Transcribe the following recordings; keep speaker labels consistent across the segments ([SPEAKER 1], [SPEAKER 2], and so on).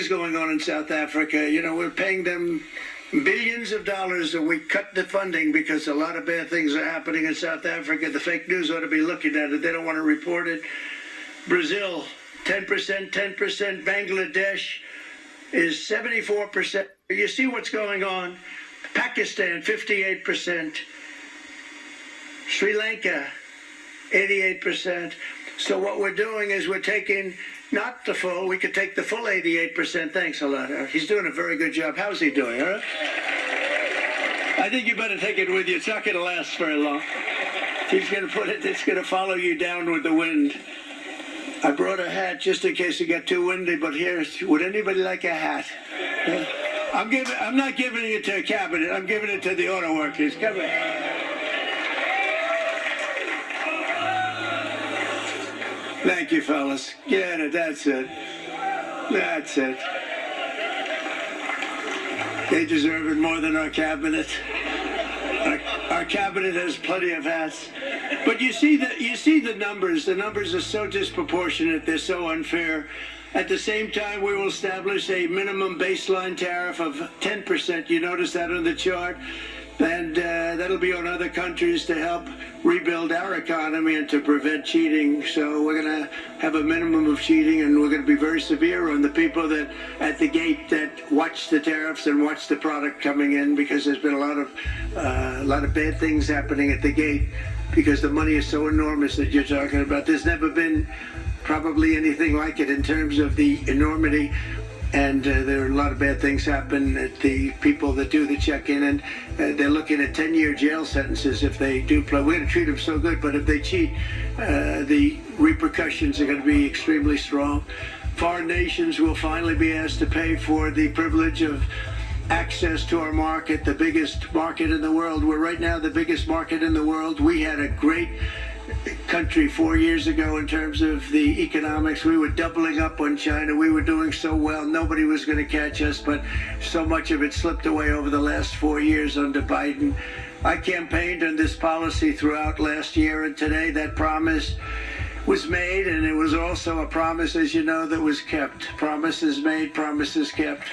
[SPEAKER 1] going on in South Africa. You know, we're paying them billions of dollars and we cut the funding because a lot of bad things are happening in South Africa. The fake news ought to be looking at it. They don't want to report it. Brazil, 10%, 10%. Bangladesh is 74%. You see what's going on. Pakistan, 58%. Sri Lanka, 88%. So what we're doing is we're taking not the full, we could take the full 88%. Thanks a lot. He's doing a very good job. How's he doing, huh? I think you better take it with you. It's not going to last very long. He's going to put it, it's going to follow you down with the wind. I brought a hat just in case it got too windy, but here, would anybody like a hat? I'm not giving it to a cabinet. I'm giving it to the auto workers. Come on. Thank you, fellas. Get it. That's it. That's it. They deserve it more than our cabinet. Our cabinet has plenty of hats. But you see the numbers. The numbers are so disproportionate. They're so unfair. At the same time, we will establish a minimum baseline tariff of 10%. You notice that on the chart? And that'll be on other countries to help rebuild our economy and to prevent cheating. So we're going to have a minimum of cheating, and we're going to be very severe on the people that at the gate that watch the tariffs and watch the product coming in, because there's been a lot of bad things happening at the gate because the money is so enormous that you're talking about. There's never been probably anything like it in terms of the enormity. And there are a lot of bad things happen at the people that do the check-in, and they're looking at 10-year jail sentences if they do play. We're going to treat them so good, but if they cheat, the repercussions are going to be extremely strong. Foreign nations will finally be asked to pay for the privilege of access to our market, the biggest market in the world. We're right now the biggest market in the world. We had a great country 4 years ago in terms of the economics. We were doubling up on China. We were doing so well. Nobody was going to catch us, but so much of it slipped away over the last 4 years under Biden. I campaigned on this policy throughout last year, and today that promise was made, and it was also a promise, as you know, that was kept. Promises made, promises kept.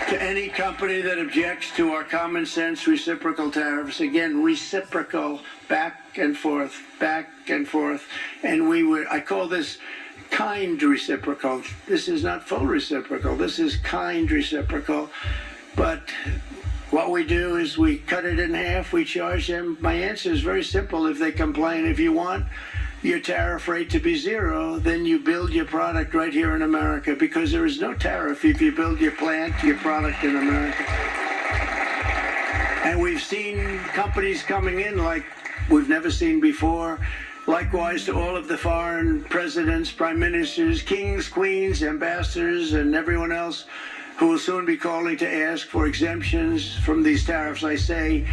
[SPEAKER 1] To any company that objects to our common sense reciprocal tariffs, again, reciprocal, back and forth, back and forth. And I call this kind reciprocal. This is not full reciprocal. This is kind reciprocal. But what we do is we cut it in half. We charge them. My answer is very simple. If they complain, if you want your tariff rate to be zero, then you build your product right here in America, because there is no tariff if you build your plant, your product in America. And we've seen companies coming in like we've never seen before. Likewise to all of the foreign presidents, prime ministers, kings, queens, ambassadors, and everyone else who will soon be calling to ask for exemptions from these tariffs. I say,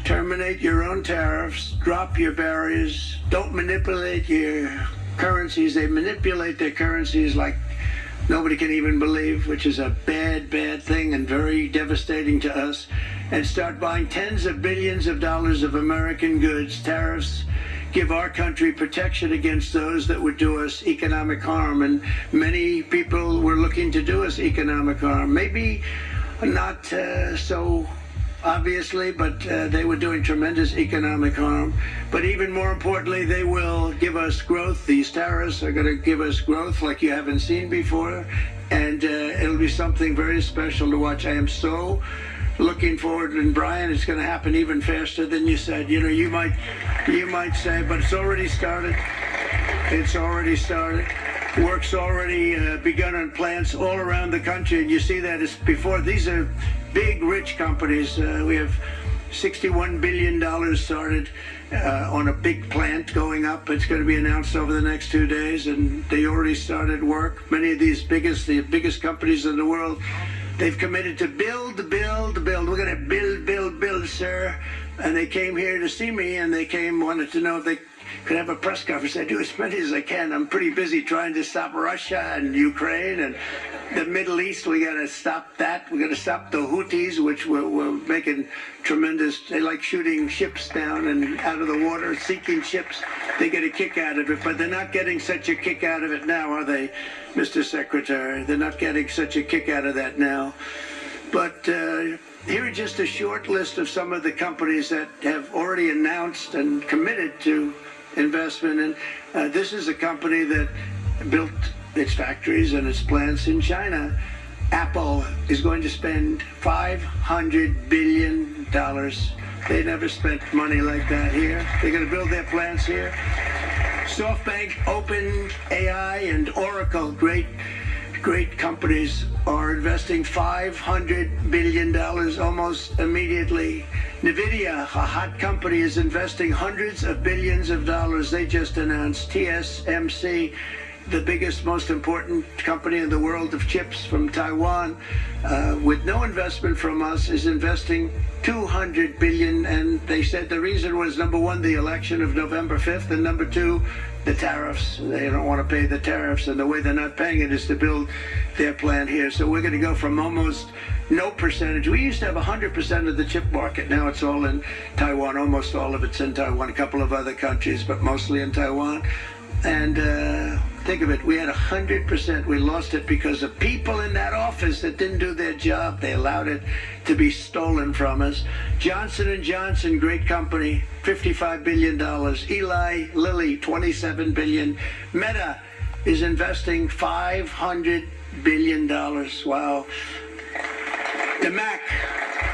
[SPEAKER 1] terminate your own tariffs, drop your barriers, don't manipulate your currencies. They manipulate their currencies like nobody can even believe, which is a bad, bad thing and very devastating to us. And start buying tens of billions of dollars of American goods. Tariffs give our country protection against those that would do us economic harm. And many people were looking to do us economic harm. Maybe not so obviously, but they were doing tremendous economic harm. But even more importantly, they will give us growth. These tariffs are going to give us growth like you haven't seen before, and it'll be something very special to watch. I am so looking forward, and Brian, it's going to happen even faster than you said. You know, you might say, but it's already started. It's already started. Work's already begun on plants all around the country, and you see that it's before. These are big, rich companies. We have $61 billion started on a big plant going up. It's going to be announced over the next 2 days, and they already started work. Many of these the biggest companies in the world, they've committed to build. We're going to build, sir. And they came here to see me, and wanted to know if they could have a press conference. I do as many as I can. I'm pretty busy trying to stop Russia and Ukraine and the Middle East. We got to stop that. We got to stop the Houthis, which we're making tremendous. They like shooting ships down and out of the water, sinking ships. They get a kick out of it, but they're not getting such a kick out of it now, are they, Mr. Secretary? They're not getting such a kick out of that now. But here are just a short list of some of the companies that have already announced and committed to investment. And this is a company that built its factories and its plants in China. Apple is going to spend $500 billion. They never spent money like that here. They're going to build their plants here. SoftBank, OpenAI, and Oracle, great companies, are investing $500 billion almost immediately. NVIDIA, a hot company, is investing hundreds of billions of dollars. They just announced. TSMC, the biggest, most important company in the world of chips from Taiwan, with no investment from us, is investing $200 billion. And they said the reason was, number one, the election of November 5th, and number two, the tariffs. They don't want to pay the tariffs, and the way they're not paying it is to build their plant here. So we're going to go from almost no percentage. We used to have 100% of the chip market. Now it's all in Taiwan. Almost all of it's in Taiwan. A couple of other countries, but mostly in Taiwan. And think of it, we had 100%. We lost it because of people in that office that didn't do their job. They allowed it to be stolen from us. Johnson & Johnson, great company, $55 billion. Eli Lilly, $27 billion. Meta is investing $500 billion. Wow. The Mac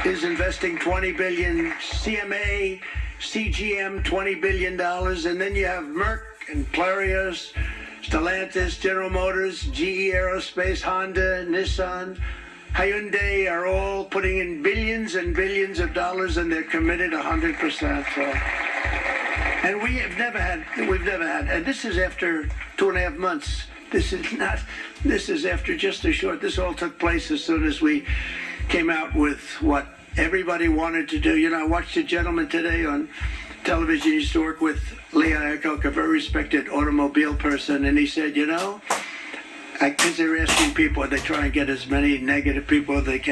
[SPEAKER 1] is investing $20 billion. CMA, CGM, $20 billion. And then you have Merck and Clarios, Stellantis, General Motors, GE Aerospace, Honda, Nissan, Hyundai are all putting in billions and billions of dollars, and they're committed 100%. So. And we've never had, and this is after 2.5 months. This is after just a short, this all took place as soon as we came out with what everybody wanted to do. You know, I watched a gentleman today on television. He used to work with Lee Iacocca, a very respected automobile person, and he said, you know, because they're asking people, they try and get as many negative people as they can.